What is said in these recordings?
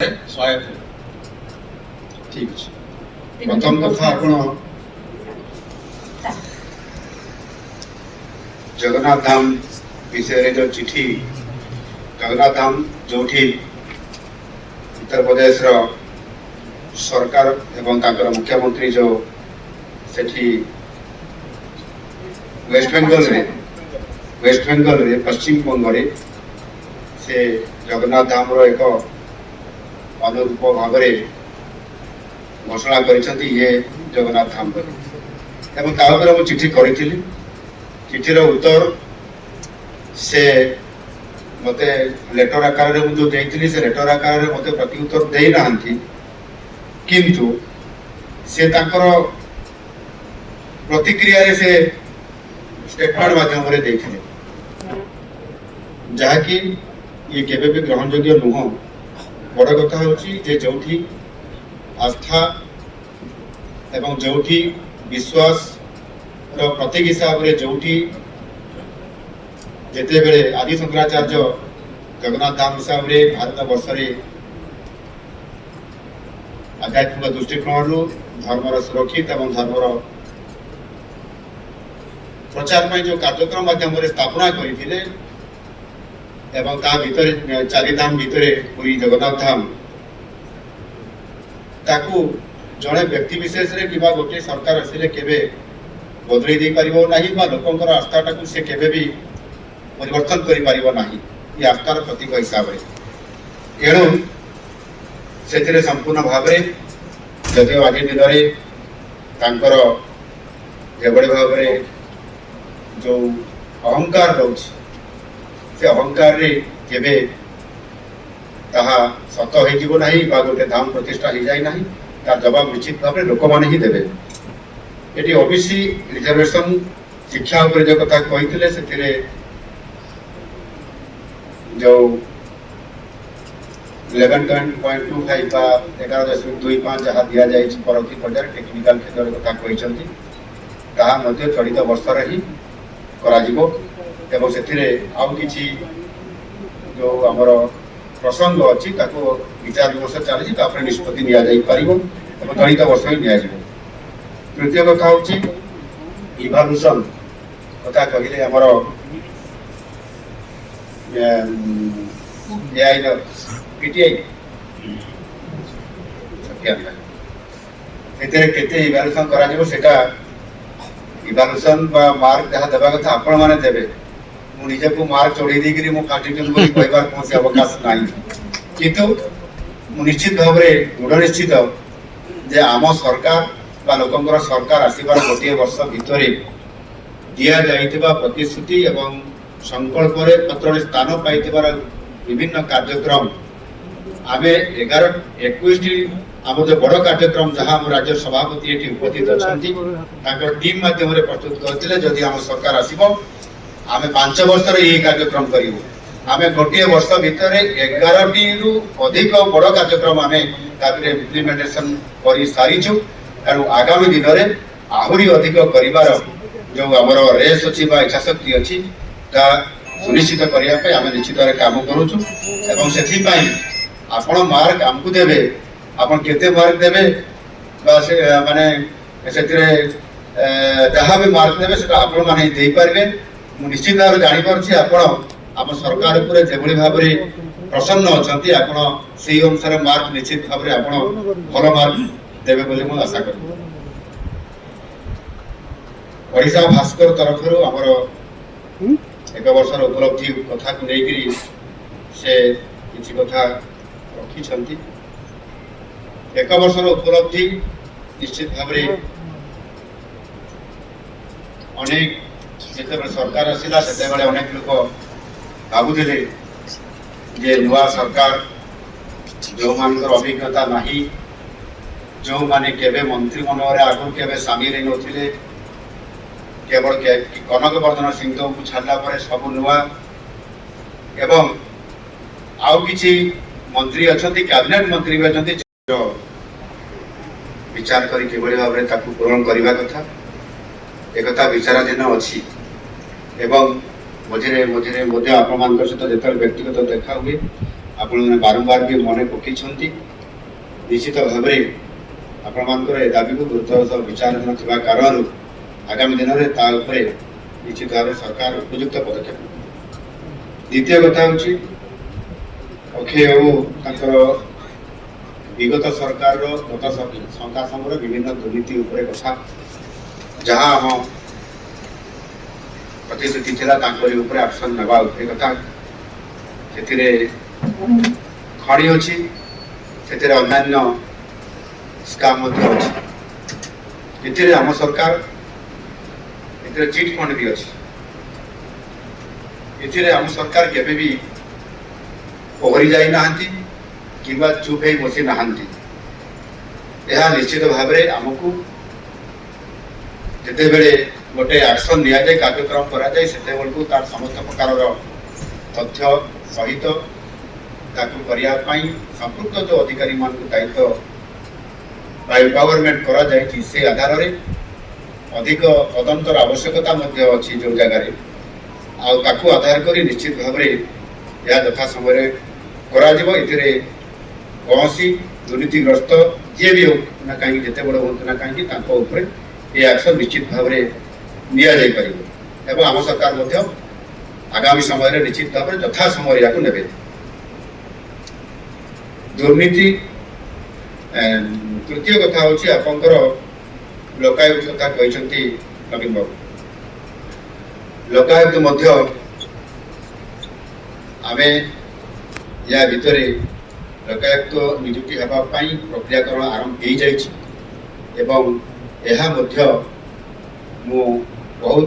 ସହାୟକ ଠିକ ଅଛି। ପ୍ରଥମ କଥା ଆପଣ ଜଗନ୍ନାଥ ଧାମ ବିଷୟରେ ଯୋଉ ଚିଠି ଜଗନ୍ନାଥ ଧାମ ଯୋଉଠି ଉତ୍ତରପ୍ରଦେଶର ସରକାର ଏବଂ ତାଙ୍କର ମୁଖ୍ୟମନ୍ତ୍ରୀ ଯୋଉ ସେଠି ୱେଷ୍ଟବେଙ୍ଗଲରେ ପଶ୍ଚିମବଙ୍ଗରେ ସେ ଜଗନ୍ନାଥ ଧାମର ଏକ ଅନୁରୂପ ଭାବରେ ଘୋଷଣା କରିଛନ୍ତି ଇଏ ଜଗନ୍ନାଥ ଧାମ ଏବଂ ତା ଉପରେ ମୁଁ ଚିଠି କରିଥିଲି। ଚିଠିର ଉତ୍ତର ସେ ମୋତେ ଲେଟର ଆକାରରେ ମୁଁ ଯୋଉ ଦେଇଥିଲି ସେ ଲେଟର ଆକାରରେ ମୋତେ ପ୍ରତି ଉତ୍ତର ଦେଇନାହାନ୍ତି, କିନ୍ତୁ ସେ ତାଙ୍କର ପ୍ରତିକ୍ରିୟାରେ ସେ ଷ୍ଟେଟମେଣ୍ଟ ମାଧ୍ୟମରେ ଦେଇଥିଲେ, ଯାହାକି ଇଏ କେବେ ବି ଗ୍ରହଣଯୋଗ୍ୟ ନୁହଁ। ବଡ଼ କଥା ହେଉଛି ଯେ ଯୋଉଠି ଆସ୍ଥା ଏବଂ ଯୋଉଠି ବିଶ୍ୱାସର ପ୍ରତୀକ ହିସାବରେ ଯୋଉଠି ଯେତେବେଳେ ଆଦି ଶଙ୍କରାଚାର୍ଯ୍ୟ ଜଗନ୍ନାଥ ଧାମ ହିସାବରେ ଭାରତ ବର୍ଷରେ ଆଧ୍ୟାତ୍ମିକ ଦୃଷ୍ଟିକୋଣରୁ ଧର୍ମର ସୁରକ୍ଷିତ ଏବଂ ଧର୍ମର ପ୍ରଚାର ପାଇଁ ଯୋଉ କାର୍ଯ୍ୟକ୍ରମ ମାଧ୍ୟମରେ ସ୍ଥାପନା କରିଥିଲେ ଏବଂ ତା ଭିତରେ ଚାରିଧାମ ଭିତରେ ପୁରୀ ଜଗନ୍ନାଥ ଧାମ ତାକୁ ଜଣେ ବ୍ୟକ୍ତି ବିଶେଷରେ କିମ୍ବା ଗୋଟିଏ ସରକାର ଆସିଲେ କେବେ ବଦଳେଇ ଦେଇପାରିବ ନାହିଁ ବା ଲୋକଙ୍କର ଆସ୍ଥାଟାକୁ ସେ କେବେ ବି ପରିବର୍ତ୍ତନ କରିପାରିବ ନାହିଁ ଏ ଆସ୍ଥାର ପ୍ରତୀକ ହିସାବରେ। ଏଣୁ ସେଥିରେ ସମ୍ପୂର୍ଣ୍ଣ ଭାବରେ ଯଦିଓ ଆଜି ଦିନରେ ତାଙ୍କର ଯେଭଳି ଭାବରେ ଯୋଉ ଅହଙ୍କାର ରହୁଛି ସେ ଅହଙ୍କାରରେ କେବେ ତାହା ସତ ହେଇଯିବ ନାହିଁ ବା ଗୋଟେ ଧାମ ପ୍ରତିଷ୍ଠା ହେଇଯାଇ ନାହିଁ, ତାର ଜବାବ ନିଶ୍ଚିତ ଭାବରେ ଲୋକମାନେ ହିଁ ଦେବେ। ଏଠି ଓବିସି ରିଜର୍ଭେସନ ଶିକ୍ଷା ଉପରେ ଯୋଉ କଥା କହିଥିଲେ ସେଥିରେ ଯୋଉ 11.25 ବା 11.25 ଯାହା ଦିଆଯାଇଛି ପରବର୍ତ୍ତୀ ପର୍ଯ୍ୟାୟରେ ଟେକ୍ନିକାଲ କ୍ଷେତ୍ରରେ କଥା କହିଛନ୍ତି ତାହା ମଧ୍ୟ ଚଳିତ ବର୍ଷରେ ହିଁ କରାଯିବ ଏବଂ ସେଥିରେ ଆଉ କିଛି ଯୋଉ ଆମର ପ୍ରସଙ୍ଗ ଅଛି ତାକୁ ବିଚାର ବିମର୍ଶ ଚାଲିଛି, ତାପରେ ନିଷ୍ପତ୍ତି ନିଆଯାଇପାରିବ ଏବଂ ଚଳିତ ବର୍ଷ ହିଁ ନିଆଯିବ। ତୃତୀୟ କଥା ହେଉଛି ଇଭାଲୁସନ କଥା କହିଲେ ଆମର ପିଟିଆଇ ସେଥିରେ କେତେ ଇଭାଲୁସନ କରାଯିବ ସେଟା ଇଭାଲୁସନ ବା ମାର୍କ ଯାହା ଦେବା କଥା ଆପଣ ମାନେ ଦେବେ। ମୁଁ ନିଜକୁ ମାର୍କ ଚଢେଇ ଦେଇକିରି ମୁଁ କାଟିଦେବି ବୋଲି କହିବାର କୌଣସି ଅବକାଶ ନାହିଁ, କିନ୍ତୁ ମୁଁ ନିଶ୍ଚିତ ଭାବରେ ଦୃଢ ନିଶ୍ଚିତ ଯେ ଆମ ସରକାର ବା ଲୋକଙ୍କର ସରକାର ଆସିବାର ଗୋଟିଏ ବର୍ଷ ଭିତରେ ଦିଆଯାଇଥିବା ପ୍ରତିଶ୍ରୁତି ଏବଂ ସଂକଳ୍ପରେ ପତ୍ରରେ ସ୍ଥାନ ପାଇଥିବାର ବିଭିନ୍ନ କାର୍ଯ୍ୟକ୍ରମ ଆମେ 11-21ଟି ଆମର ଯୋଉ ବଡ଼ କାର୍ଯ୍ୟକ୍ରମ ଯାହା ଆମ ରାଜ୍ୟ ସଭାପତି ଏଠି ଉପସ୍ଥିତ ଅଛନ୍ତି ତାଙ୍କର ଟିମ୍ ମାଧ୍ୟମରେ ପ୍ରସ୍ତୁତ କରିଥିଲେ। ଯଦି ଆମ ସରକାର ଆସିବ ଆମେ 5 ବର୍ଷରେ ଏହି କାର୍ଯ୍ୟକ୍ରମ କରିବୁ। ଆମେ ଗୋଟିଏ ବର୍ଷ ଭିତରେ 11ଟିରୁ ଅଧିକ ବଡ଼ କାର୍ଯ୍ୟକ୍ରମ ଆମେ ତାପରେ ଇମ୍ପ୍ଲିମେଣ୍ଟେସନ କରି ସାରିଛୁ। ତେଣୁ ଆଗାମୀ ଦିନରେ ଆହୁରି ଅଧିକ କରିବାର ଯୋଉ ଆମର ରେସ୍ ଅଛି ବା ଇଚ୍ଛାଶକ୍ତି ଅଛି ତାହା ସୁନିଶ୍ଚିତ କରିବା ପାଇଁ ଆମେ ନିଶ୍ଚିତରେ କାମ କରୁଛୁ ଏବଂ ସେଥିପାଇଁ ଆପଣ ମାର୍କ ଆମକୁ ଦେବେ, ଆପଣ କେତେ ମାର୍କ ଦେବେ ବା ସେ ମାନେ ସେଥିରେ ଯାହା ବି ମାର୍କ ଦେବେ ସେଟା ଆପଣ ମାନେ ଦେଇପାରିବେ। ମୁଁ ନିଶ୍ଚିତ ଭାବରେ ଜାଣିପାରୁଛି ଆପଣ ଆମ ସରକାର ଉପରେ ଯେଭଳି ଭାବରେ ପ୍ରସନ୍ନ ଅଛନ୍ତି, ଆପଣ ସେଇ ଅନୁସାରେ ମାର୍କ ନିଶ୍ଚିତ ଭାବରେ ଆପଣ ଭଲ ମାର୍କ ଦେବେ ବୋଲି ମୁଁ ଆଶା କରିବି। ଓଡ଼ିଶା ଭାସ୍କର ତରଫରୁ ଆମର 1 ବର୍ଷର ଉପଲବ୍ଧି କଥାକୁ ନେଇକରି ସେ କିଛି କଥା ରଖିଛନ୍ତି। 1 ବର୍ଷର ଉପଲବ୍ଧି ନିଶ୍ଚିତ ଭାବରେ ଅନେକ ଯେତେବେଳେ ସରକାର ଆସିଲା ସେତେବେଳେ ଅନେକ ଲୋକ ଭାବୁଥିଲେ ଯେ ନୂଆ ସରକାର ଯେଉଁମାନଙ୍କର ଅଭିଜ୍ଞତା ନାହିଁ, ଯେଉଁମାନେ କେବେ ମନ୍ତ୍ରିମଣ୍ଡଳରେ ଆଗରୁ କେବେ ସାମିଲ ହେଇନଥିଲେ, କେବଳ କନକ ବର୍ଦ୍ଧନ ସିଂହଦେଓଙ୍କୁ ଛାଡ଼ିଲା ପରେ ସବୁ ନୂଆ ଏବଂ ଆଉ କିଛି ମନ୍ତ୍ରୀ ଅଛନ୍ତି, କ୍ୟାବିନେଟ ମନ୍ତ୍ରୀ ବି ଅଛନ୍ତି ବିଚାର କରି କିଭଳି ଭାବରେ ତାକୁ ପୂରଣ କରିବା କଥା একথা বিচারাধীন ଅଛି ଏବଂ ମଝିରେ ମଝିରେ ମଧ୍ୟ ଆପଣମାନଙ୍କ ସହିତ ଯେତେବେଳେ ବ୍ୟକ୍ତିଗତ ଦେଖା ହୁଏ आपने बारंबार भी मन पकई निश्चित भाव में आपण ए दाबी को गुरुत्व विचाराधीन थी कारण आगामी दिन में निश्चित भाव सरकार उपयुक्त पदक्षेप। द्वितीय कथा हूँ अक्षय बाबू विगत सरकार गत संस्था समय विभिन्न दुर्नीति कथा जहाँ आम प्रतिश्रुति था एक्शन नवा कथा से खड़ी अच्छी से अन्य स्काम अच्छी आम सरकार चिट फंड भी अच्छी आम सरकार केबे भी पहरी जाई नाहंती किंबा चुप है बसी नाहंती। यह निश्चित भाव में आमको जिते बेले गोटे एक्शन नि जाए कार्यक्रम करा जाए से तार समस्त प्रकार तथ्य सहित संपृक्त जो अधिकारी मान दायित्व एम्पावरमेंट करा जाए से आधार में अधिक तदंतर आवश्यकता अच्छी जो जगार आधार कर निश्चित भाव में यह यथा समय करा कौन दुर्नीतिग्रस्त जी भी हो ना कहीं जिते बड़ हूँ ना कहीं ये एक्शन निश्चित भाव में नि आम सरकार आगामी समय निश्चित भाव में यथा समय या ने दुर्नीति। तृतीय कथा हूँ आपंकर लोकायुक्त कथा कहते नवीन बाबू लोकायुक्त आम या भितर लोकायुक्त नियुक्ति होगापी प्रक्रियाकरण आरंभ हो जाए बहुत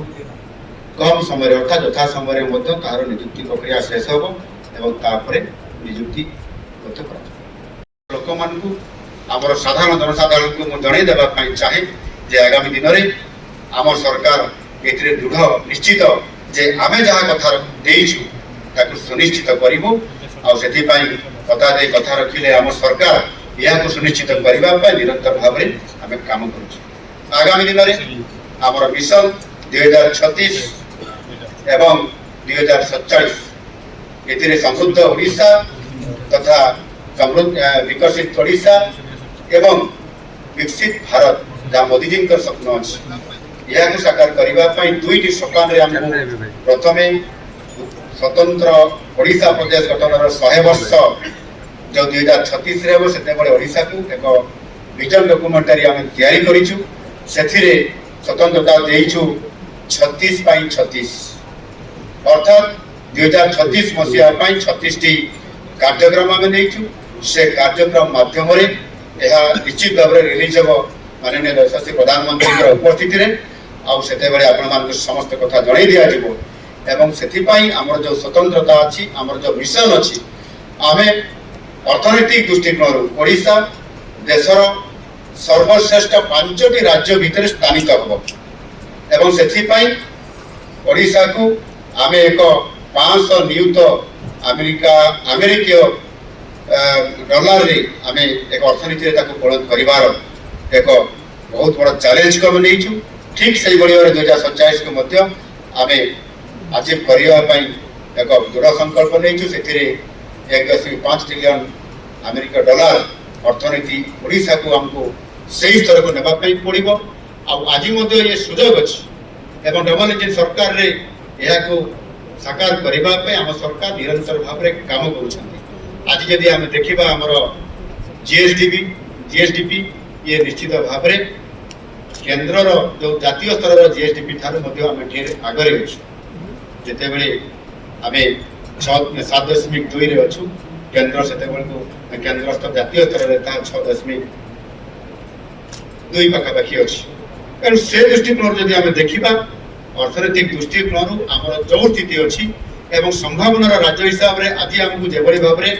कम समय अर्थात यथा समय तार नियुक्ति प्रक्रिया शेष होपर नियुक्ति लोक मान आमर साधारण जनसाधारण को मुझे जनईदेवाई चाहे जे आगामी दिन में आम सरकार ए दृढ़ निश्चित जे आम जहाँ कथा देचु सुनिश्चित करूँ कथा दे कथा रखिले आम सरकार यह सुनिश्चित करने निरंतर भाव में आम काम कर आगामी दिन में आमर मिशन 2036 एवं 2047 ए समृद्ध ओडिशा तथा समृद्ध विकसित ओडिशा एवं विकसित भारत जहाँ मोदी जी स्वप्न अच्छी यह साकार करने दुईटी सोपान प्रथम स्वतंत्र ओडिशा प्रदेश गठन 100 वर्ष जो 2036 से ओडिशा को एक विजन डॉक्यूमेंटरी आम तैयारी से स्वतंत्रता देचु 36 अर्थात 2036 मसीहा 36 टी कार्यक्रम आम नहीं से कार्यक्रम माध्यम निश्चित भाव में रिलीज हम माननीय यशस्वी प्रधानमंत्री उपस्थिति आपण समस्त कथा जन दिज्व एवं से आमर जो स्वतंत्रता अच्छी आमर जो मिशन अच्छी आम अर्थनैतिक दृष्टिकोण ओडिशा देशर सर्वश्रेष्ठ 5टी राज्य भितर स्थानित हम एवं से ओडिशा को आम एक 500 नियुत अमेरिकीय डॉलर रे आम एक अर्थनीति परिणत कर एक बहुत बड़ा चैलेंज को आम नहीं ठीक से भाव 2047 को आम अचीव करने एक दृढ़ संकल्प नहीं से 1.5 ट्रिलियन अमेरिका डॉलर अर्थनीति ओडिशा को आमको से स्तर को नापी पड़ो आज ये सुजोग अच्छी एवं डबल इंजिन सरकार रे यह साकार करने आम सरकार निरंतर भाव में काम कर आज जदि आम देखा आमर जीएसडीपी ये निश्चित भाव में केन्द्र जो जातीय स्तर जीएसडीपी ठार आम ढेर आगे अच्छे जिते बड़े आम 7.2 अच्छु केन्द्र से केन्द्र स्तर जातीय स्तर में 6.2 पाखापाखि अच्छी तेणु से दृष्टिकोण जदि आम देखा अर्थनैतिक दृष्टिकोण आम जो स्थिति अच्छी एवं संभावनार राज्य हिसाब से आज आमको जो भाव में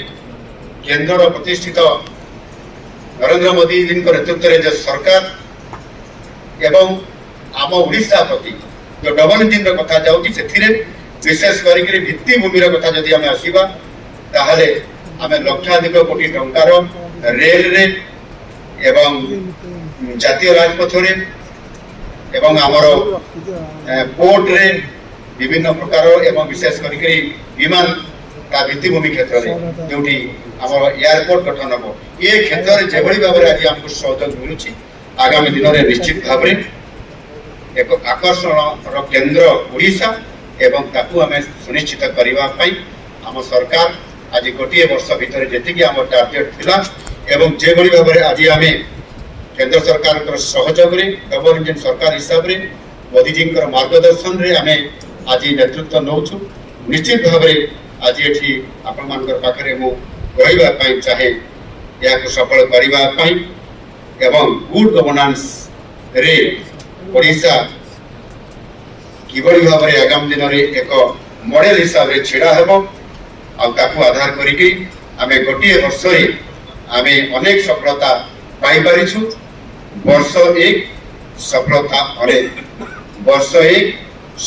केन्द्र प्रतिष्ठित नरेंद्र मोदी जी नेतृत्व में जो सरकार एवं आम ओडिशा प्रति जो डबल इंजिन कथा जाऊँगी से विशेष कर भित्तिभूमि कथा जदि आम आसवा ताहले आम लक्षाधिक कोटी टंकार रेल रे एवं जातीय राजपथ रे एवं आमर पोर्ट रे विभिन्न प्रकार एवं विशेष कर विमान ତା ଭିତ୍ତିଭୂମି କ୍ଷେତ୍ରରେ ଯୋଉଠି ଆମର ଏୟାରପୋର୍ଟ ଗଠନ ହେବ ଏ କ୍ଷେତ୍ରରେ ଯେଭଳି ଭାବରେ ଆଜି ଆମକୁ ସହଯୋଗ ମିଳୁଛି ଆଗାମୀ ଦିନରେ ନିଶ୍ଚିତ ଭାବରେ ଏକ ଆକର୍ଷଣର କେନ୍ଦ୍ର ଓଡ଼ିଶା ଏବଂ ତାକୁ ଆମେ ସୁନିଶ୍ଚିତ କରିବା ପାଇଁ ଆମ ସରକାର ଆଜି ଗୋଟିଏ ବର୍ଷ ଭିତରେ ଯେତିକି ଆମ ଟାର୍ଗେଟ ଥିଲା ଏବଂ ଯେଭଳି ଭାବରେ ଆଜି ଆମେ କେନ୍ଦ୍ର ସରକାରଙ୍କର ସହଯୋଗରେ ଡବଲ ଇଞ୍ଜିନ ସରକାର ହିସାବରେ ମୋଦିଜୀଙ୍କର ମାର୍ଗଦର୍ଶନରେ ଆମେ ଆଜି ନେତୃତ୍ୱ ନେଉଛୁ ନିଶ୍ଚିତ ଭାବରେ ଆଜି ଏଠି ଆପଣମାନଙ୍କର ପାଖରେ ମୁଁ କହିବା ପାଇଁ ଚାହେଁ ଏହାକୁ ସଫଳ କରିବା ପାଇଁ ଏବଂ ଗୁଡ୍ ଗଭର୍ଣ୍ଣାନ୍ସରେ ଓଡ଼ିଶା କିଭଳି ଭାବରେ ଆଗାମୀ ଦିନରେ ଏକ ମଡେଲ ହିସାବରେ ଛିଡ଼ା ହେବ ଆଉ ତାକୁ ଆଧାର କରିକି ଆମେ ଗୋଟିଏ ବର୍ଷରେ ଆମେ ଅନେକ ସଫଳତା ପାଇପାରିଛୁ ବର୍ଷ ଏକ ସଫଳତା ଅନେକ ବର୍ଷ ଏକ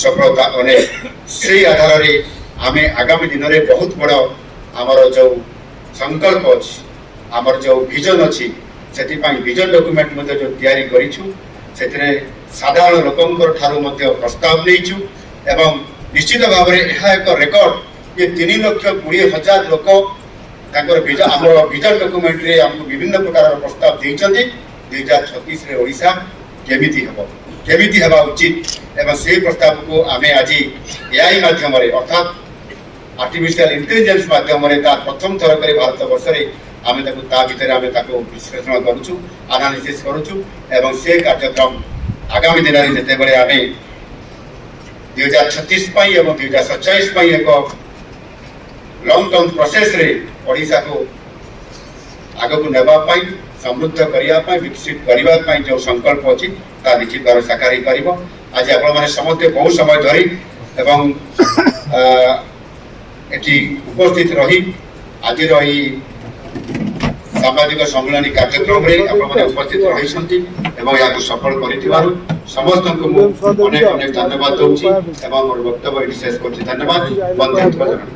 ସଫଳତା ଅନେକ ସେଇ ଆଧାରରେ ଆମେ ଆଗାମୀ ଦିନରେ ବହୁତ ବଡ଼ ଆମର ଯେଉଁ ସଂକଳ୍ପ ଅଛି ଆମର ଯେଉଁ ଭିଜନ ଅଛି ସେଥିପାଇଁ ଭିଜନ ଡକ୍ୟୁମେଣ୍ଟ ମଧ୍ୟ ଯେଉଁ ତିଆରି କରିଛୁ ସେଥିରେ ସାଧାରଣ ଲୋକଙ୍କର ଠାରୁ ମଧ୍ୟ ପ୍ରସ୍ତାବ ନେଇଛୁ ଏବଂ ନିଶ୍ଚିତ ଭାବରେ ଏହା ଏକ ରେକର୍ଡ ଯେ 3,20,000 ଲୋକ ତାଙ୍କର ଆମର ଭିଜନ ଡକ୍ୟୁମେଣ୍ଟରେ ଆମକୁ ବିଭିନ୍ନ ପ୍ରକାରର ପ୍ରସ୍ତାବ ଦେଇଛନ୍ତି 2036ରେ ଓଡ଼ିଶା କେମିତି ହେବା ଉଚିତ ଏବଂ ସେହି ପ୍ରସ୍ତାବକୁ ଆମେ ଆଜି ଏଆଇ ମାଧ୍ୟମରେ ଅର୍ଥାତ୍ ଆର୍ଟିଫିସିଆଲ ଇଣ୍ଟେଲିଜେନ୍ସ ମାଧ୍ୟମରେ ତା ପ୍ରଥମ ଥର କରି ଭାରତ ବର୍ଷରେ ଆମେ ତାକୁ ତା ଭିତରେ ଆମେ ତାକୁ ବିଶ୍ଳେଷଣ କରୁଛୁ ଆନାଲିସିସ୍ କରୁଛୁ ଏବଂ ସେ କାର୍ଯ୍ୟକ୍ରମ ଆଗାମୀ ଦିନରେ ଯେତେବେଳେ ଆମେ 2036 ପାଇଁ ଏବଂ 2047 ପାଇଁ ଏକ ଲଙ୍ଗ ଟର୍ମ ପ୍ରୋସେସରେ ଓଡ଼ିଶାକୁ ଆଗକୁ ନେବା ପାଇଁ ସମୃଦ୍ଧ କରିବା ପାଇଁ ବିକଶିତ କରିବା ପାଇଁ ଯେଉଁ ସଂକଳ୍ପ ଅଛି ତା ନିଶ୍ଚିତ ଭାବରେ ସାକାର ହେଇପାରିବ ଆଜି ଆପଣମାନେ ସମସ୍ତେ ବହୁ ସମୟ ଧରି ଏବଂ ଏଠି ଉପସ୍ଥିତ ରହି ଆଜିର ଏହି ସାମ୍ବାଦିକ ସମ୍ମିଳନୀ କାର୍ଯ୍ୟକ୍ରମରେ ଆପଣମାନେ ଉପସ୍ଥିତ ରହିଛନ୍ତି ଏବଂ ଏହାକୁ ସଫଳ କରିଥିବାରୁ ସମସ୍ତଙ୍କୁ ମୁଁ ଅନେକ ଅନେକ ଧନ୍ୟବାଦ ଦେଉଛି ଏବଂ ମୋର ବକ୍ତବ୍ୟ ଏଠି ଶେଷ କରୁଛି ଧନ୍ୟବାଦ ବନ୍ଦେ ମାତରମ୍।